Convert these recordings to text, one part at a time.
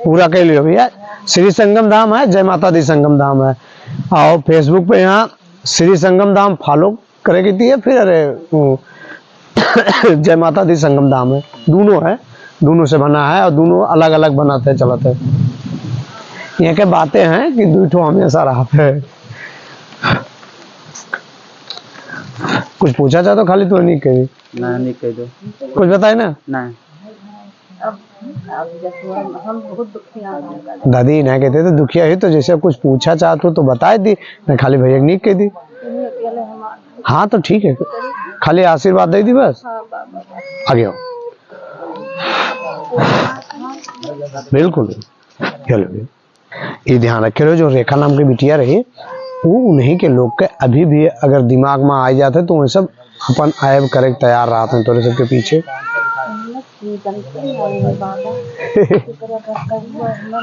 पूरा कह लियो भैया। श्री संगम धाम है, जय माता दी संगम धाम है। और फेसबुक पे यहाँ श्री संगम धाम फॉलो करेगी थी, फिर अरे जय माता दी संगम धाम है, दोनों है, दोनों से बना है और दोनों अलग अलग बनाते चलते। ये के बातें हैं कि दूठो हमेशा रहा है। कुछ पूछा चाहे तो खाली तो नहीं कही ना, नहीं कह दो, कुछ बताए ना। हम बहुत दुखिया दादी ना कहते तो दुखिया ही तो, जैसे कुछ पूछा चाहते तो बताए दी, मैं खाली भैया नहीं कह दी। हाँ तो ठीक है, खाली आशीर्वाद दे दी बस। आगे आओ, बिल्कुल। चलो ये ध्यान रखे, जो रेखा नाम की बिटिया रही वो उन्हीं के लोग के अभी भी अगर दिमाग में आ जाते तो वो सब अपन ऐब करे तैयार रहते हैं तोरे सबके पीछे।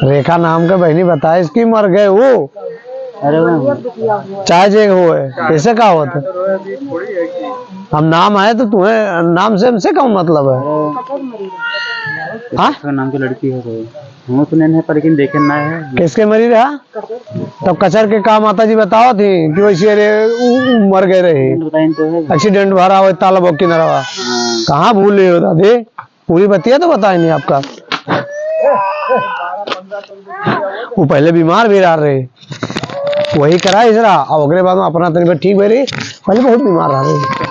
रेखा नाम का बहनी बताए इसकी मर गए वो, चाहे जे हो है कैसे का होता। हम नाम आए तो तुम्हें नाम से हमसे कौन मतलब है। हाँ नाम की लड़की है वो तो नहीं है, पर लेकिन देखे ना है किसके मरी रहा तब कचर के काम माता जी बताओ थी कि वैसे अरे मर गए रहे, एक्सीडेंट भरा हो तालब की नरवा। कहाँ भूल रहे हो दादी, पूरी बतिया तो बताए नहीं आपका। वो पहले बीमार भी रहे, वही करा इस रहा और अगले बाद में अपना तरीका ठीक भी रही, पहले बहुत बीमार रहे।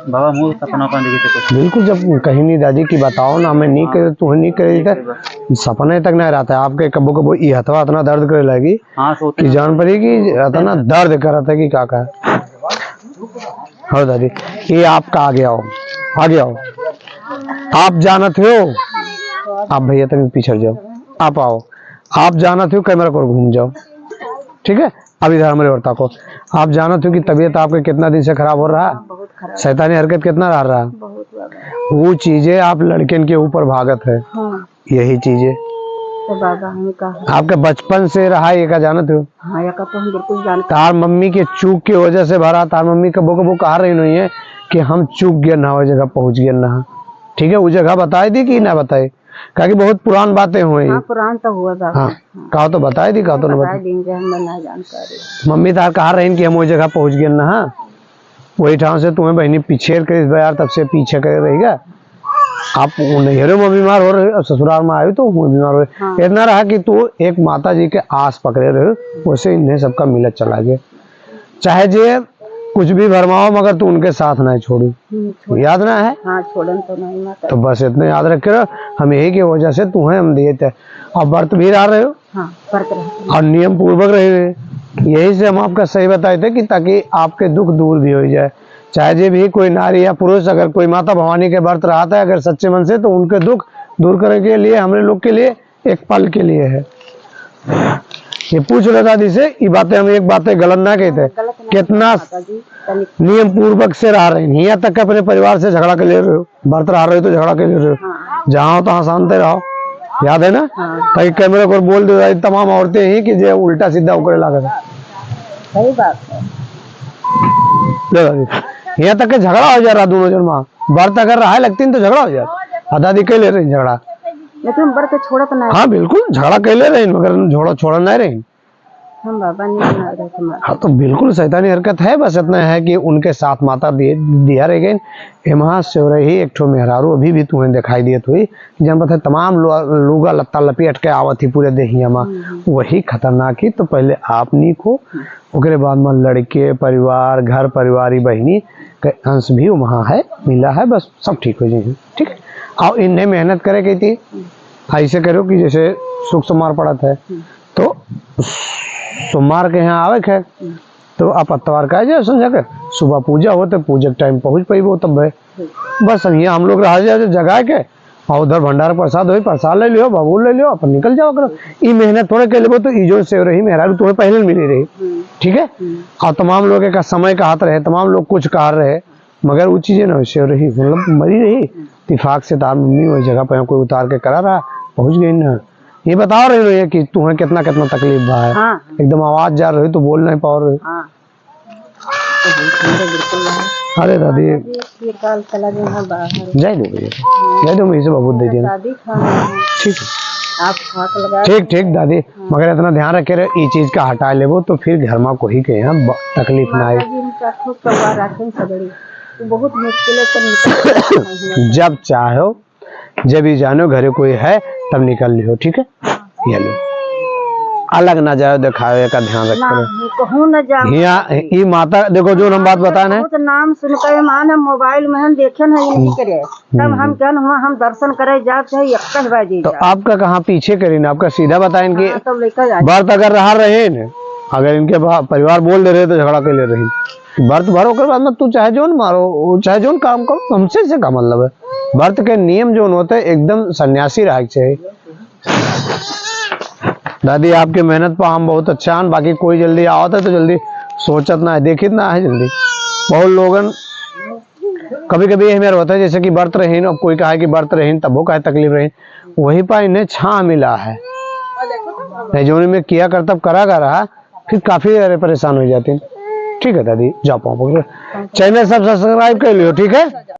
बाबा मुझे सपना कौन देखे बिल्कुल, जब कहीं नहीं दादी की बताओ ना, हमें नहीं करे तू नहीं करे सपने तक नहीं रहता है आपके। कबो कबो ये हथवा इतना दर्द करे लगी कि जान पड़ेगी इतना दर्द करता है कि क्या का। हो दादी ये आपका आगे आओ, आगे आओ, आप जानते हो, आप भैया तक पीछे जाओ, आप आओ, आप जानते हो कैमरा को घूम जाओ, ठीक है। अब इधर हमारे औरता को आप जानते हो कि तबीयत आपके कितना दिन से खराब हो रहा है, शैतानी हरकत कितना रह रहा है, वो चीजें आप लड़के के ऊपर भागत है। हाँ। यही चीजें तो बाबा हमें कहा आपके बचपन से रहा, ये का जानते हो। हाँ, ये का तो हम बिल्कुल जानते। तार मम्मी के चूक की वजह से भरा, तार मम्मी कबो कबो कहा रही नहीं है कि हम चूक गए ना, वो जगह पहुंच गए ना, ठीक है। वो जगह बताई दी कि ना बताई, कहा कि बहुत पुरान बातें हुई। हाँ, पुरान तो हुआ बाबा। हाँ, कहा तो बताई दी, कहा तो ना बताई। मम्मी तार कहा रही कि हम वो जगह पहुंच गए ना, वही ठाव से तुम्हें बहनी पीछे कर इस बार, तब से पीछे कर रहेगा। आप नैहरों में बीमार हो रहे, ससुराल में आये तो बीमार हो रहे। हाँ। इतना रहा कि तू एक माता जी के आस पकड़े रहे, वैसे इन्हें सबका मिलत चला गया। चाहे जे कुछ भी भरमाओ मगर तू उनके साथ नहीं छोड़ी, याद ना है। हाँ, छोड़न तो नहीं माता। तो बस इतने याद रखे रहो, हम यही की वजह से तुम्हें हम दिए थे। और व्रत भी रह रहे हो। हाँ, और नियम पूर्वक रहे, यही से हम आपका सही बताए थे कि ताकि आपके दुख दूर भी हो जाए। चाहे जे भी कोई नारी या पुरुष अगर कोई माता भवानी के व्रत रहा था अगर सच्चे मन से, तो उनके दुख दूर करने के लिए हमारे लोग के लिए एक पल के लिए है। ये पूछ रहे दादी से, ये बातें हम एक बातें गलत ना कहते, कितना नियम पूर्वक से रह रहे हैं। यहाँ तक कि अपने परिवार से झगड़ा कर ले रहे हो, व्रत रह रहे हो तो झगड़ा कर ले रहे हो। जहाँ हो तहाँ शांत रहो, याद है ना। कहीं कैमरे पर बोल दे तमाम औरतें ही कि जो उल्टा सीधा होकर लगा था। सही बात है। यहाँ तक के झगड़ा हो जा रहा दोनों जन माँ, व्रत अगर रहा लगती तो झगड़ा हो जाता। दादी कह ले रही झगड़ा, लेकिन व्रत छोड़ा तो नहीं। हाँ बिल्कुल झगड़ा कह ले रही मगर छोड़ा नहीं रही हम बाबा नहीं रहे। हाँ तो बिल्कुल शैतानी हरकत है। बस इतना है कि उनके साथ माता दिया रह गई। एमहा से रही एक ठो मेहरारू अभी भी तुम्हें दिखाई दिए हुई, जन पता तमाम लूगा लत्ता लपेट के आवत ही पूरे देहिया में, वही खतरनाक ही। तो पहले आप नीक हो, उसके बाद में लड़के परिवार घर परिवारी बहनी के अंश भी वहाँ है मिला है, बस सब ठीक हो जाए, ठीक है। और इन्हें मेहनत करे गई थी, ऐसे करो कि जैसे सुख समार पड़ा था तो सोमवार के यहाँ आवे है तो आप अतवार का जाए समझा के सुबह पूजा हो तो पूजा टाइम पहुँच पाई वो तब है। बस यहाँ हम लोग रह जाए जगह के और उधर भंडारा प्रसाद हो, प्रसाद ले लियो, बबूल ले लियो, अपन निकल जाओ करो। ये मेहनत थोड़े के लिए तो इजो से रही मेहरा तुम्हें पहले मिली रही, ठीक है। और तमाम लोग का समय का हाथ रहे, तमाम लोग कुछ कह रहे मगर वो चीजें ना वैसे रही, मतलब मरी रही इत्तेफाक से। तार मम्मी वही जगह पर कोई उतार के करा रहा, पहुंच गई ना। ये बता रही है कि तुम्हें कितना कितना तकलीफ है। हाँ। एकदम आवाज जा रही तो बोल नहीं पा रहे। हाँ। बिल्कुल नहीं। अरे दादी ये काल चला गया बाहर। जाए दो भैया, जाए दो, मैं इसे बहुत दे देना। शादी खाना है, ठीक है, आप हाथ लगा ठीक ठीक दादी, मगर इतना ध्यान रखे रहे, ये चीज का हटा लेबो तो फिर घर में कोई के यहाँ तकलीफ ना आए। माता जी हम चाखो कवा रखें सगड़ी, तो बहुत मुश्किल से जब चाहो, जब ही जानो घरे कोई है तब निकल लियो, ठीक है। ये लो, अलग ना जाओ, दिखावे का ध्यान रखो। कहूँ न जा ये माता देखो, जो हम बात बताए ना, बहुत नाम सुन के मान मोबाइल में हम देखे नहीं करे, तब हम क्या हुआ हम दर्शन करे जाते हैं 21 बजे। तो आपका कहाँ पीछे करीन, आपका सीधा बताए इनकी तब लेकर जा व्रत अगर रहा रहे न, अगर इनके परिवार बोल दे रहे तो झगड़ा कर ले रही, व्रत भरो कर बाद में तू चाहे जोन मारो, चाहे जोन काम करो, हमसे से का मतलब है। व्रत के नियम जो होते हैं एकदम सन्यासी रह चाहिए। दादी आपकी मेहनत पर हम बहुत अच्छा है, बाकी कोई जल्दी आवत है तो जल्दी सोचत ना है, देखित ना है जल्दी। बहुत लोगन कभी कभी हमें होता है जैसे कि व्रत रहीन, अब कोई कहा कि व्रत रहीन तब वो कहे तकलीफ रही, वही पर इन्हें छा मिला है, जो में किया करतब करा रहा, फिर काफी परेशान हो जाते हैं। ठीक है दादी, जा पाओ, चैनल सब सब्सक्राइब कर लियो, ठीक है।